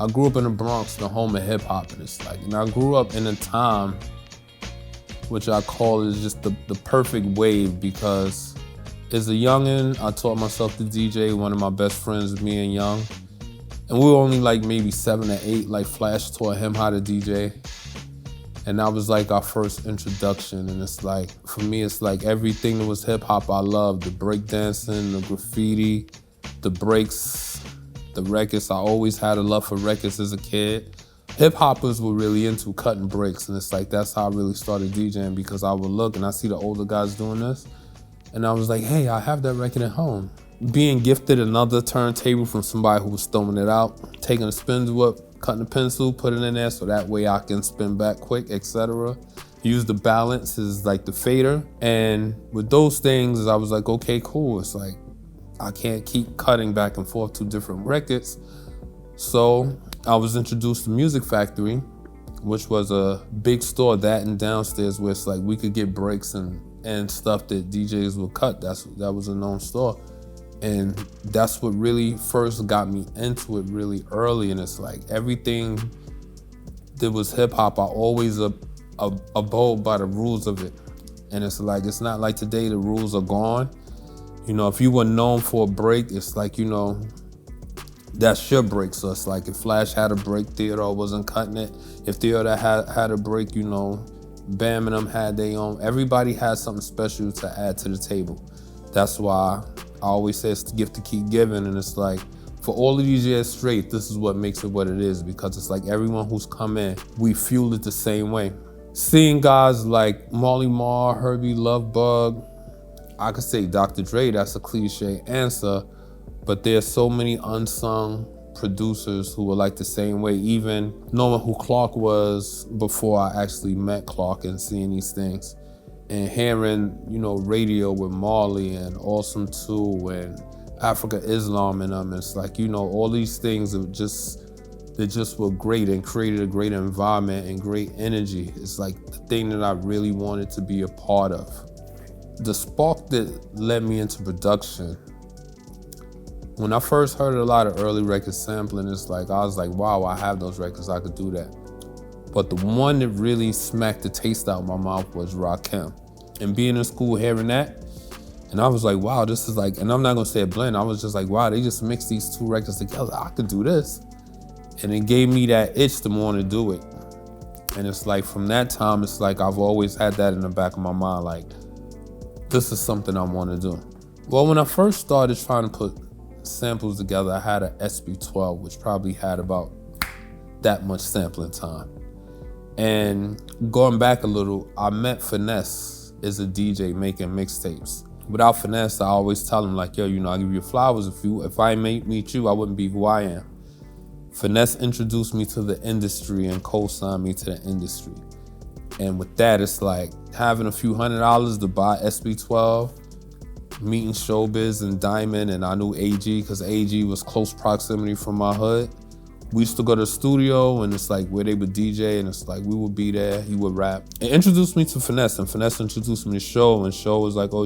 I grew up in the Bronx, the home of hip hop, and it's like, and I grew up in a time which I call is just the perfect wave, because as a youngin', I taught myself to DJ. One of my best friends was me and Young. And we were only like maybe 7 or 8, like Flash taught him how to DJ. And that was like our first introduction. And it's like, for me, it's like everything that was hip hop I loved. The breakdancing, the graffiti, the breaks, the records. I always had a love for records as a kid. Hip hoppers were really into cutting breaks. And it's like, that's how I really started DJing, because I would look and I see the older guys doing this. And I was like, hey, I have that record at home. Being gifted another turntable from somebody who was throwing it out, taking a spin whip, cutting a pencil, put it in there so that way I can spin back quick, etc. Use the balance as like the fader. And with those things, I was like, okay, cool. It's like, I can't keep cutting back and forth to different records. So I was introduced to Music Factory, which was a big store that and downstairs where it's like we could get breaks and stuff that DJs would cut. That was a known store. And that's what really first got me into it really early. And it's like everything that was hip hop, I always abode by the rules of it. And it's like, it's not like today the rules are gone. You know, if you were known for a break, it's like, you know, that's your break. So it's like if Flash had a break, Theodore wasn't cutting it. If Theodore had a break, you know, Bam and them had their own. Everybody had something special to add to the table. That's why I always say it's the gift to keep giving. And it's like, for all of these years straight, this is what makes it what it is, because it's like everyone who's come in, we fueled it the same way. Seeing guys like Marley Marl, Herbie Love Bug, I could say Dr. Dre, that's a cliche answer, but there's so many unsung producers who were like the same way, even knowing who Clark was before I actually met Clark and seeing these things. And hearing, you know, radio with Marley and Awesome 2 and Africa Islam and them, it's like, you know, all these things that just were great and created a great environment and great energy. It's like the thing that I really wanted to be a part of. The spark that led me into production, when I first heard a lot of early record sampling, it's like, I was like, wow, I have those records, I could do that. But the one that really smacked the taste out of my mouth was Rakim. And being in school hearing that, and I was like, wow, this is like, and I'm not gonna say a blend, I was just like, wow, they just mixed these two records together, I could do this. And it gave me that itch to want to do it. And it's like, from that time, it's like I've always had that in the back of my mind, like, this is something I want to do. Well, when I first started trying to put samples together, I had an SB12, which probably had about that much sampling time. And going back a little, I met Finesse as a DJ making mixtapes. Without Finesse, I always tell him like, yo, you know, I give you flowers. If I meet you, I wouldn't be who I am. Finesse introduced me to the industry and co-signed me to the industry. And with that, it's like having a few $100s to buy SB12, meeting Showbiz and Diamond, and I knew AG because AG was close proximity from my hood. We used to go to the studio, and it's like where they would DJ, and it's like we would be there, he would rap. It introduced me to Finesse, and Finesse introduced me to Show, and Show was like, oh,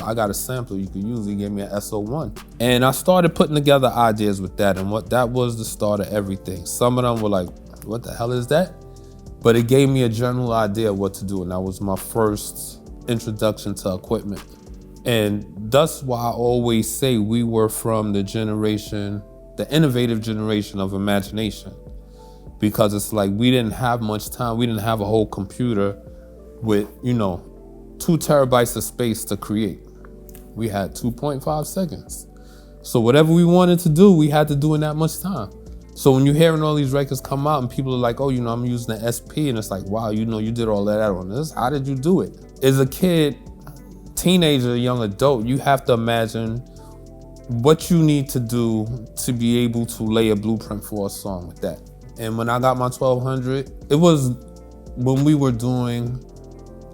I got a sampler you could use. He gave me an SO1. And I started putting together ideas with that, and that was the start of everything. Some of them were like, what the hell is that? But it gave me a general idea of what to do, and that was my first introduction to equipment. And that's why I always say we were from the generation, the innovative generation of imagination, because it's like we didn't have much time. We didn't have a whole computer with, 2 terabytes of space to create. We had 2.5 seconds. So whatever we wanted to do, we had to do in that much time. So when you're hearing all these records come out and people are like, oh, I'm using the SP, and it's like, wow, you did all that on this. How did you do it? As a kid, teenager, young adult, you have to imagine what you need to do to be able to lay a blueprint for a song with that. And when I got my 1200, it was when we were doing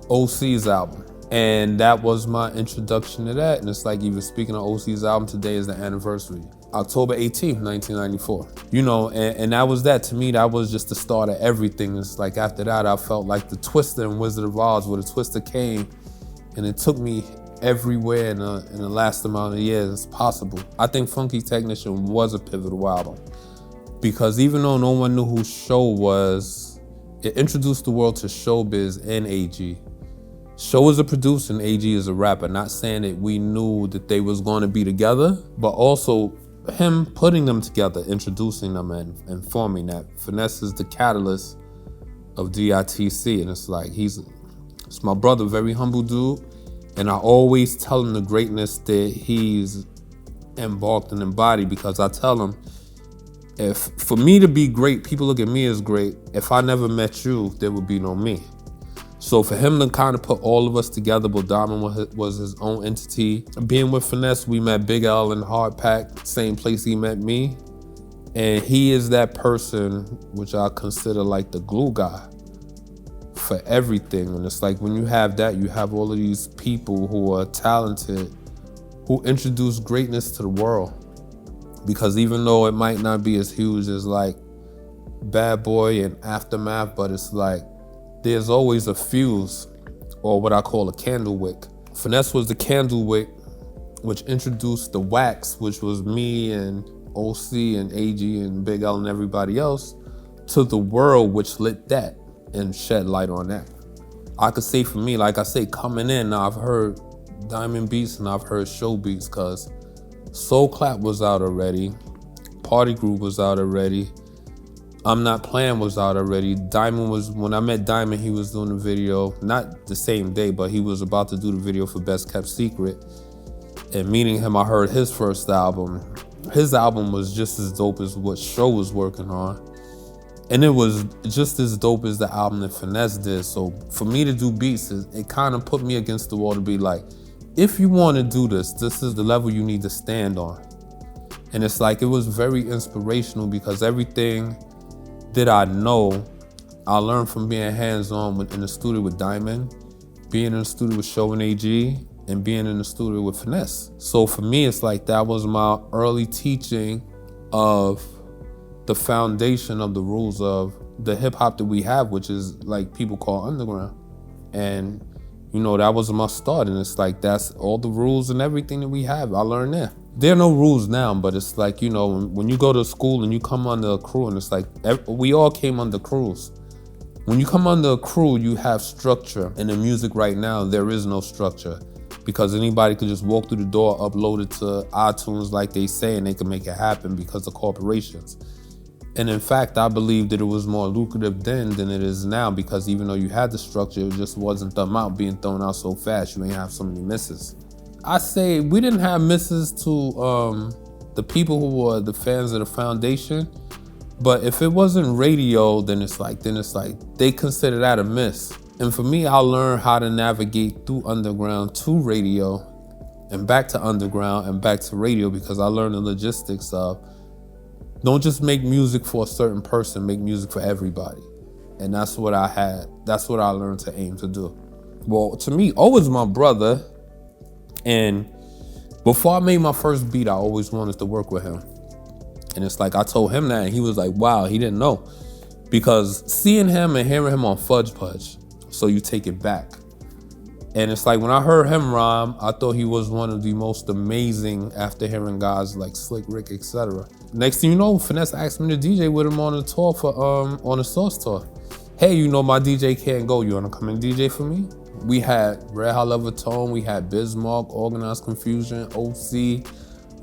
OC's album. And that was my introduction to that. And it's like, even speaking of OC's album, today is the anniversary. October 18th, 1994. And that was that. To me, that was just the start of everything. It's like after that, I felt like the Twister in Wizard of Oz, where the Twister came and it took me everywhere in the last amount of years possible. I think Funky Technician was a pivotal album. because even though no one knew who Show was, it introduced the world to showbiz and AG. Show is a producer and AG is a rapper. Not saying that we knew that they was going to be together, but also him putting them together, introducing them and forming that. Finesse is the catalyst of DITC, and it's like it's my brother, very humble dude, and I always tell him the greatness that he's embarked and embodied, because I tell him, if for me to be great, people look at me as great. If I never met you, there would be no me. So for him to kind of put all of us together, but Diamond was his own entity. Being with Finesse, we met Big L in Hard Pack, same place he met me. And he is that person which I consider like the glue guy for everything. And it's like when you have that, you have all of these people who are talented, who introduce greatness to the world. Because even though it might not be as huge as like Bad Boy and Aftermath, but it's like, there's always a fuse, or what I call a candle wick. Finesse was the candle wick, which introduced the wax, which was me and OC and AG and Big L and everybody else, to the world, which lit that and shed light on that. I could say for me, like I say, coming in, I've heard Diamond beats and I've heard Show beats, because Soul Clap was out already, Party Group was out already, I'm Not Playing was out already. Diamond was, when I met Diamond, he was doing the video, not the same day, but he was about to do the video for Best Kept Secret. And meeting him, I heard his first album. His album was just as dope as what Show was working on. And it was just as dope as the album that Finesse did. So for me to do beats, it kind of put me against the wall to be like, if you want to do this, this is the level you need to stand on. And it's like, it was very inspirational, because everything that I know, I learned from being hands-on in the studio with Diamond, being in the studio with Show and AG, and being in the studio with Finesse. So for me, it's like that was my early teaching of the foundation of the rules of the hip hop that we have, which is like people call underground. And you know, that was my start. And it's like, that's all the rules and everything that we have, I learned there. There are no rules now, but it's like, you know, when you go to school and you come under a crew, and it's like, we all came under crews. When you come under a crew, you have structure. And in music right now, there is no structure, because anybody could just walk through the door, upload it to iTunes like they say, and they can make it happen because of corporations. And in fact, I believe that it was more lucrative then than it is now, because even though you had the structure, it just wasn't the amount being thrown out so fast. You ain't have so many misses. I say we didn't have misses to the people who were the fans of the foundation, but if it wasn't radio, then it's like they consider that a miss. And for me, I learned how to navigate through underground to radio, and back to underground and back to radio, because I learned the logistics of, don't just make music for a certain person, make music for everybody. And that's what I learned to aim to do. Well, to me, always my brother. And before I made my first beat, I always wanted to work with him. And it's like, I told him that, and he was like, wow, he didn't know. Because seeing him and hearing him on Fudge Pudge, So You Take It Back. And it's like, when I heard him rhyme, I thought he was one of the most amazing, after hearing guys like Slick Rick, etc. Next thing you know, Finesse asked me to DJ with him on a tour on a Source tour. Hey, you know my DJ can't go, you wanna come and DJ for me? We had Red Hot Levatone, we had Bismarck, Organized Confusion, OC,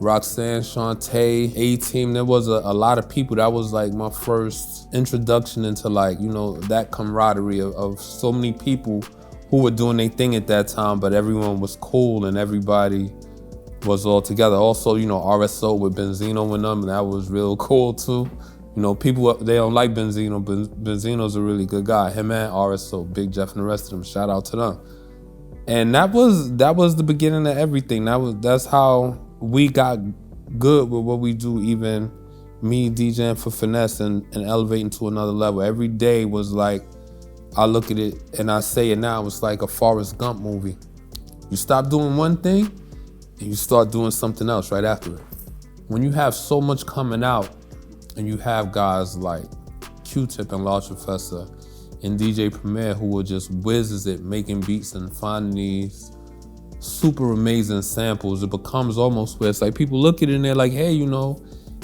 Roxanne, Shantae, A-Team. There was a lot of people. That was like my first introduction into, like, you know, that camaraderie of so many people who were doing their thing at that time, but everyone was cool and everybody was all together. Also, you know, RSO with Benzino and them, that was real cool too. You know, people, they don't like Benzino, but Benzino's a really good guy. Him and RSO, Big Jeff and the rest of them, shout out to them. And that was the beginning of everything. That's how we got good with what we do, even me DJing for Finesse and elevating to another level. Every day was like, I look at it and I say it now, it's like a Forrest Gump movie. You stop doing one thing and you start doing something else right after it. When you have so much coming out and you have guys like Q-Tip and Large Professor and DJ Premier who are just whizzes at making beats and finding these super amazing samples, it becomes almost where it's like people look at it and they're like, hey, you know,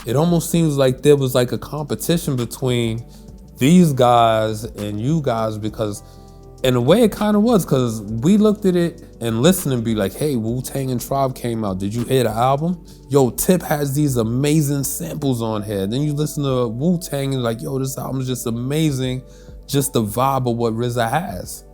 it almost seems like there was like a competition between these guys and you guys, because in a way it kind of was, because we looked at it and listened and be like, hey, Wu-Tang and Tribe came out. Did you hear the album? Yo, Tip has these amazing samples on here. Then you listen to Wu-Tang and like, yo, this album's just amazing. Just the vibe of what RZA has.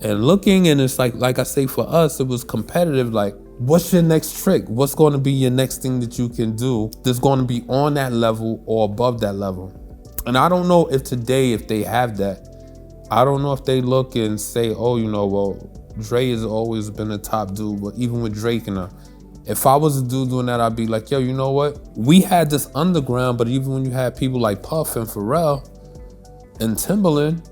And looking, and it's like I say, for us, it was competitive. Like, what's your next trick? What's going to be your next thing that you can do that's going to be on that level or above that level? And I don't know if today, if they have that, I don't know if they look and say, oh, you know, well, Dre has always been a top dude, but even with Drake and if I was a dude doing that, I'd be like, yo, you know what? We had this underground, but even when you had people like Puff and Pharrell and Timbaland,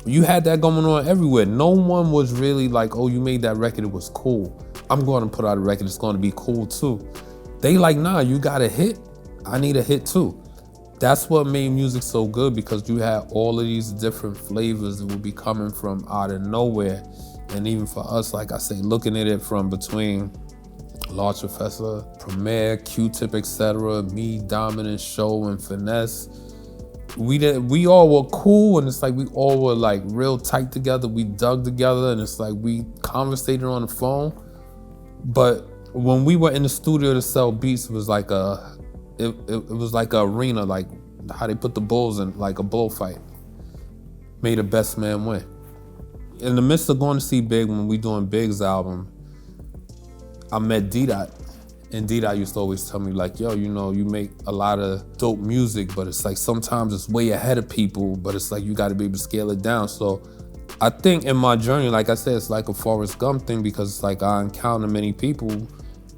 you had that going on everywhere. No one was really like, oh, you made that record, it was cool. I'm going to put out a record, it's going to be cool too. They like, nah, you got a hit, I need a hit too. That's what made music so good, because you had all of these different flavors that would be coming from out of nowhere. And even for us, like I say, looking at it from between Lord Professor, Premier, Q-Tip, etc., me, Dominant, Show, and Finesse, we all were cool, and it's like we all were like real tight together. We dug together, and it's like we conversated on the phone. But when we were in the studio to sell beats, it was like it was like an arena, like how they put the bulls in, like a bullfight. May the best man win. In the midst of going to see Big, when we doing Big's album, I met D-Dot. And D-Dot used to always tell me like, yo, you know, you make a lot of dope music, but it's like sometimes it's way ahead of people, but it's like you gotta be able to scale it down. So I think in my journey, like I said, it's like a Forrest Gump thing, because it's like I encounter many people.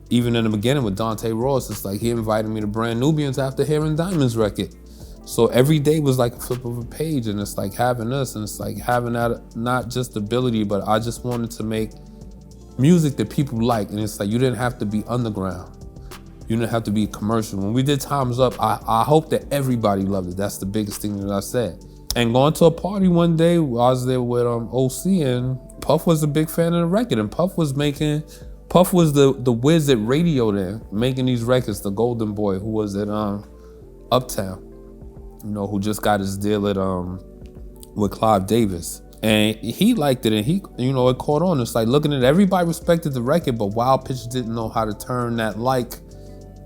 Even in the beginning with Dante Ross, it's like he invited me to Brand Nubians after hearing Diamond's record. So every day was like a flip of a page, and it's like having us, and it's like having that, not just ability, but I just wanted to make music that people like. And it's like, you didn't have to be underground. You didn't have to be commercial. When we did Time's Up, I hope that everybody loved it. That's the biggest thing that I said. And going to a party one day, I was there with OC, and Puff was a big fan of the record, and Puff was the whiz at radio then, making these records, the Golden Boy, who was at Uptown, you know, who just got his deal at with Clive Davis. And he liked it, and he, you know, it caught on. It's like looking at it, everybody respected the record, but Wild Pitch didn't know how to turn that like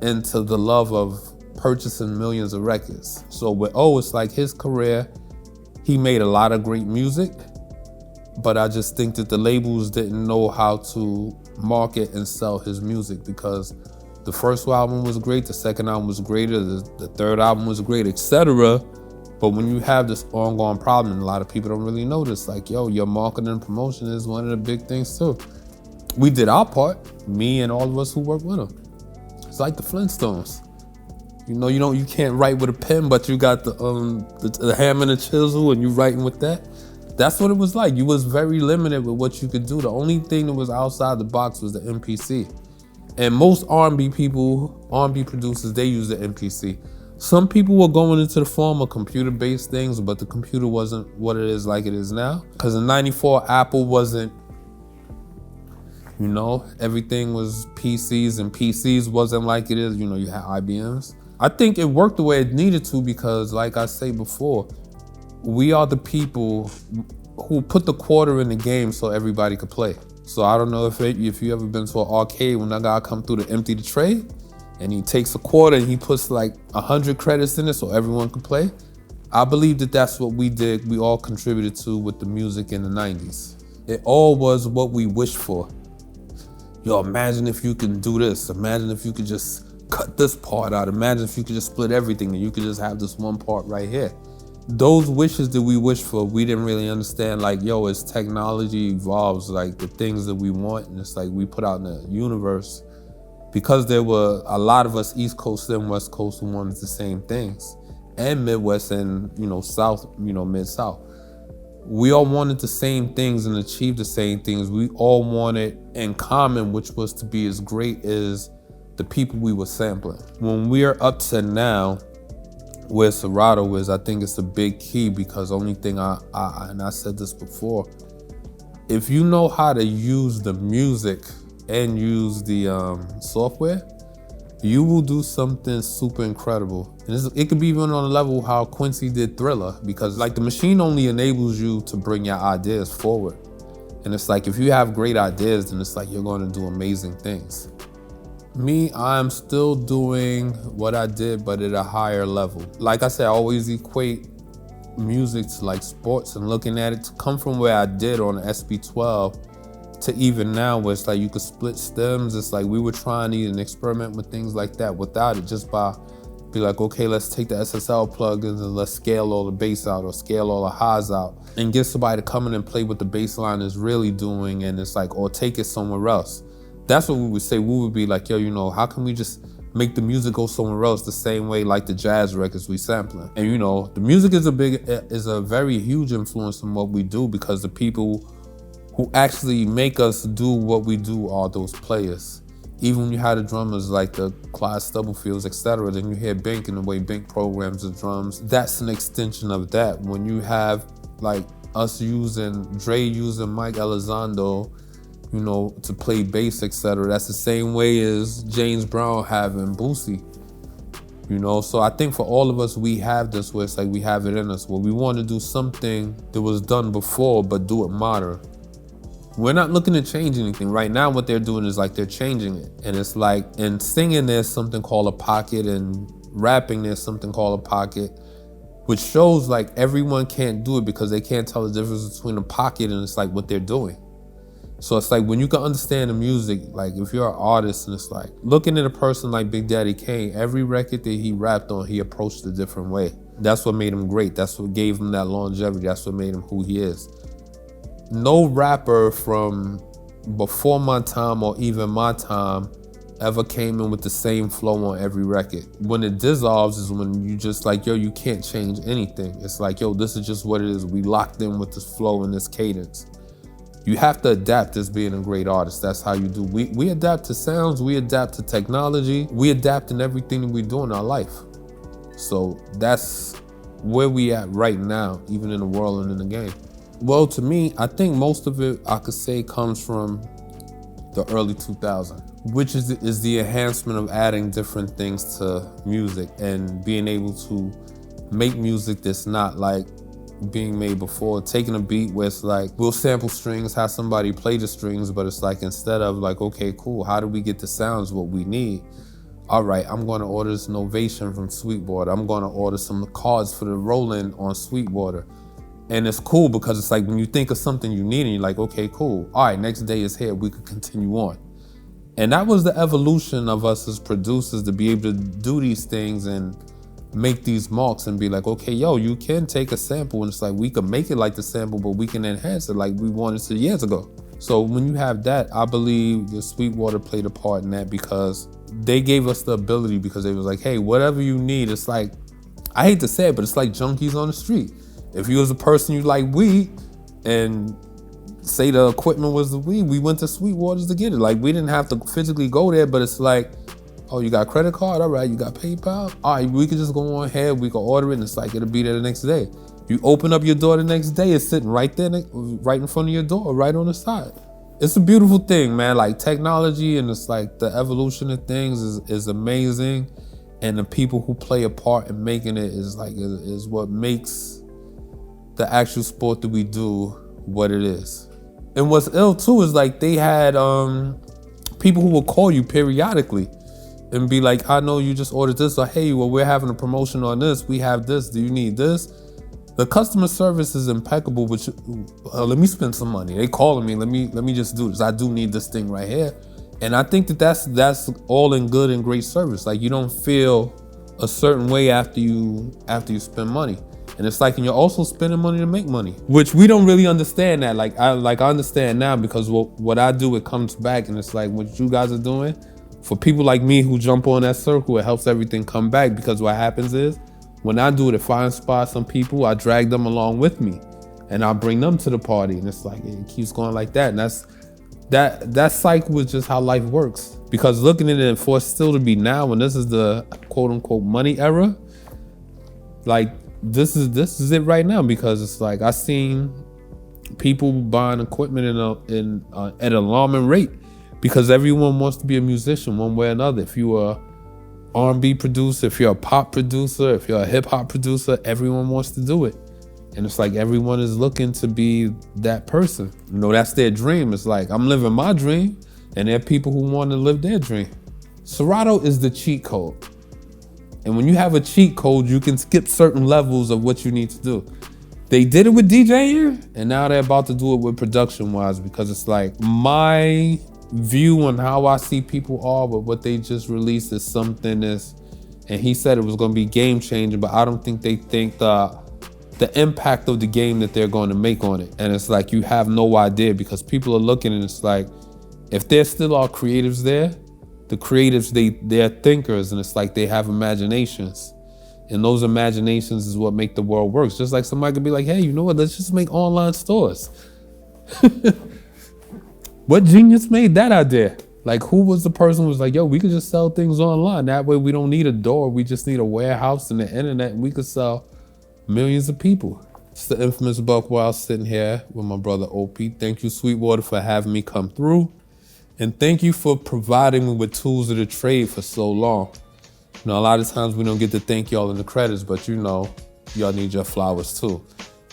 into the love of purchasing millions of records. So with it's like his career, he made a lot of great music, but I just think that the labels didn't know how to market and sell his music, because the first album was great, the second album was greater, the third album was great, etc. But when you have this ongoing problem, and a lot of people don't really know this, like, yo, your marketing and promotion is one of the big things too. We did our part, me and all of us who work with him. It's like the Flintstones. You know, you can't write with a pen, but you got the hammer and the chisel, and you writing with that. That's what it was like. You was very limited with what you could do. The only thing that was outside the box was the MPC. And most R&B people, R&B producers, they use the MPC. Some people were going into the form of computer-based things, but the computer wasn't what it is like it is now. Because in '94, Apple wasn't, you know, everything was PCs, and PCs wasn't like it is. You know, you had IBMs. I think it worked the way it needed to, because like I say before, we are the people who put the quarter in the game so everybody could play. So I don't know if you ever been to an arcade when that guy come through to empty the tray, and he takes a quarter and he puts like 100 credits in it so everyone can play. I believe that that's what we did. We all contributed to with the music in the 90s. It all was what we wished for. Yo, imagine if you can do this. Imagine if you could just cut this part out. Imagine if you could just split everything and you could just have this one part right here. Those wishes that we wished for, we didn't really understand, like, yo, as technology evolves, like the things that we want, and it's like we put out in the universe, because there were a lot of us East Coast and West Coast who wanted the same things, and Midwest and, you know, South, you know, Mid-South. We all wanted the same things and achieved the same things. We all wanted in common, which was to be as great as the people we were sampling. When we're up to now, where Serato is, I think it's a big key, because only thing and I said this before, if you know how to use the music and use the software, you will do something super incredible. And it could be even on a level how Quincy did Thriller, because like the machine only enables you to bring your ideas forward. And it's like, if you have great ideas, then it's like you're going to do amazing things. Me, I'm still doing what I did, but at a higher level. Like I said, I always equate music to like sports, and looking at it to come from where I did on the SB12 to even now, where it's like you could split stems. It's like we were trying to even experiment with things like that without it, just by be like, okay, let's take the SSL plugins and let's scale all the bass out or scale all the highs out and get somebody to come in and play what the bass line is really doing. And it's like, or take it somewhere else. That's what we would say. We would be like, yo, you know, how can we just make the music go somewhere else the same way like the jazz records we sampling? And you know, the music is a very huge influence in what we do, because the people who actually make us do what we do are those players. Even when you have the drummers like the Clyde Stubblefields, etc., then you hear Bink and the way Bink programs the drums. That's an extension of that. When you have like us using, Dre using Mike Elizondo, you know, to play bass, etc., that's the same way as James Brown having Boosie. You know, so I think for all of us, we have this where it's like we have it in us, where we want to do something that was done before, but do it modern. We're not looking to change anything. Right now, what they're doing is like they're changing it. And it's like, in singing, there's something called a pocket, and rapping, there's something called a pocket, which shows like everyone can't do it because they can't tell the difference between a pocket and it's like what they're doing. So it's like when you can understand the music, like if you're an artist, and it's like looking at a person like Big Daddy Kane, every record that he rapped on, he approached a different way. That's what made him great. That's what gave him that longevity. That's what made him who he is. No rapper from before my time or even my time ever came in with the same flow on every record. When it dissolves is when you just like, yo, you can't change anything. It's like, yo, this is just what it is. We locked in with this flow and this cadence. You have to adapt as being a great artist. That's how you do. We adapt to sounds, we adapt to technology, we adapt in everything that we do in our life. So that's where we at right now, even in the world and in the game. Well, to me, I think most of it, I could say, comes from the early 2000s, which is the enhancement of adding different things to music and being able to make music that's not like being made before. Taking a beat where it's like, we'll sample strings, have somebody play the strings, but it's like, instead of like, okay, cool, how do we get the sounds what we need? All right, I'm gonna order this Novation from Sweetwater. I'm gonna order some cards for the Roland on Sweetwater. And it's cool because it's like when you think of something you need and you're like, okay, cool. All right, next day is here, we could continue on. And that was the evolution of us as producers, to be able to do these things and make these marks and be like, okay, yo, you can take a sample and it's like, we could make it like the sample, but we can enhance it like we wanted to years ago. So when you have that, I believe the Sweetwater played a part in that, because they gave us the ability, because they was like, hey, whatever you need, it's like, I hate to say it, but it's like junkies on the street. If you was a person you like weed, and say the equipment was the weed, we went to Sweetwater's to get it. Like, we didn't have to physically go there, but it's like, oh, you got a credit card? All right, you got PayPal? All right, we could just go on ahead, we could order it, and it's like, it'll be there the next day. You open up your door the next day, it's sitting right there, right in front of your door, right on the side. It's a beautiful thing, man. Like, technology and it's like the evolution of things is amazing. And the people who play a part in making it is what makes the actual sport that we do what it is. And what's ill too is like they had people who will call you periodically and be like, I know you just ordered this, or hey, well, we're having a promotion on this, we have this, do you need this? The customer service is impeccable, but let me spend some money. They calling me, let me just do this. I do need this thing right here. And I think that's all in good and great service. Like, you don't feel a certain way after you spend money. And it's like, and you're also spending money to make money, which we don't really understand that. Like I understand now, because what I do, it comes back, and it's like what you guys are doing. For people like me who jump on that circle, it helps everything come back, because what happens is, when I do it, if I inspire some people, I drag them along with me, and I bring them to the party, and it's like, it keeps going like that. And that cycle is just how life works. Because looking at it, for it still to be now, and this is the quote unquote money era, like, this is it right now, because it's like, I seen people buying equipment at an alarming rate, because everyone wants to be a musician one way or another. If you are R&B producer, if you're a pop producer, if you're a hip hop producer, everyone wants to do it. And it's like everyone is looking to be that person. You know, that's their dream. It's like, I'm living my dream, and there are people who want to live their dream. Serato is the cheat code. And when you have a cheat code, you can skip certain levels of what you need to do. They did it with DJing, and now they're about to do it with production-wise, because it's like my view on how I see people are, but what they just released is something is, and he said it was going to be game-changing, but I don't think they think the impact of the game that they're going to make on it. And it's like, you have no idea, because people are looking and it's like, if there still are creatives there, the creatives, they're thinkers, and it's like they have imaginations. And those imaginations is what make the world work. Just like somebody could be like, hey, you know what, let's just make online stores. What genius made that idea? Like, who was the person who was like, yo, we could just sell things online. That way we don't need a door, we just need a warehouse and the internet, and we could sell millions of people. It's the infamous Buckwild sitting here with my brother OP. Thank you, Sweetwater, for having me come through. And thank you for providing me with tools of the trade for so long. You know, a lot of times we don't get to thank y'all in the credits, but you know, y'all need your flowers too.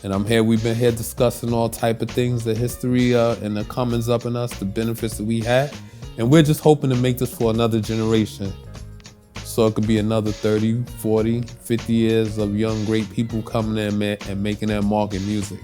And I'm here, we've been here discussing all type of things, the history and the comings up in us, the benefits that we had. And we're just hoping to make this for another generation. So it could be another 30, 40, 50 years of young, great people coming in and making their mark in music.